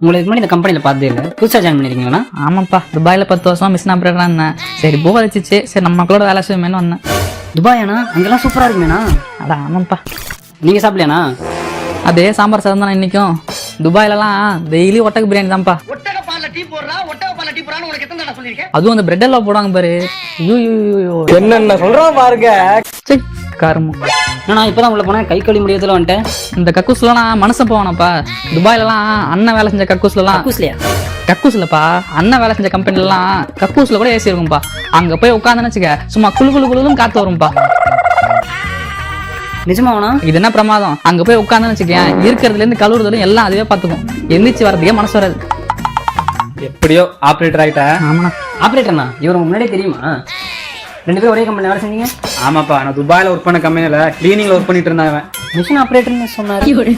உங்களுக்கு முன்னாடி இந்த கம்பெனில பார்த்ததே இல்லை, புதுசாக ஜாயின் பண்ணிருக்கீங்களா? ஆமாப்பா, துபாயில் 10 வருஷம் மிஷின் ஆப்ரேட்டராக இருந்தேன். சரி போக வச்சிச்சு, சரி நம்ம மக்களோட வேலை செய்யுமேனு வந்தேன். துபாயாண்ணா? அங்கெல்லாம் சூப்பராக இருக்குமேண்ணா. அதான் ஆமாப்பா. நீங்கள் சாப்பிடலையாண்ணா? அதே சாம்பார் சாதம் தானே இன்னைக்கும். துபாயிலலாம் டெய்லி ஒட்டக பிரியாணி தான்ப்பா. அதுவும் அந்த பிரெட் எல்லாம் போடுவாங்க பாரு, என்னென்ன சொல்றோம் பாருங்க. காரமும் நான் இப்பதான் உள்ள போனேன், கை கழுவி முடியறதுல வந்துட்டேன். இந்த கக்கூஸ்லாம் மனுஷன் போவானப்பா. துபாயிலலாம் அண்ணன் வேலை செஞ்ச கக்கூஸ்லாம் கக்கூஸ்லப்பா, அண்ணன் வேலை செஞ்ச கம்பெனிலாம் கக்கூஸ்ல கூட ஏசி இருக்கும்பா. அங்க போய் உட்காந்துன்னு வச்சுக்க, சும்மா குழு குழு குழுன்னு காத்து வரும்பா. நிஜமாவனா? இது என்ன பிரமாதம், அங்க போய் உட்காந்துன்னு வச்சுக்கேன், இருக்கிறதுல இருந்து கழுவுறதுல எல்லாம் அதுவே பாத்துக்கும். எந்திரிச்சு வரதுக்கே மனசு வராது. எப்படியோ ஆப்ரேட்டர் ஆயிட்டேன். ஆமாண்ணா. ஆப்ரேட்டர்ண்ணா? இவர் முன்னாடியே தெரியுமா? 2 பேரும் ஒரே கம்பெனில வேலை செஞ்சீங்க? ஆமாப்பா, நான் துபாயில ஒர்க் பண்ண கம்பெனில கிளீனிங்ல ஒர்க் பண்ணிட்டு இருந்தேன். மிஷின் ஆப்ரேட்டர்னு சொன்னாரு.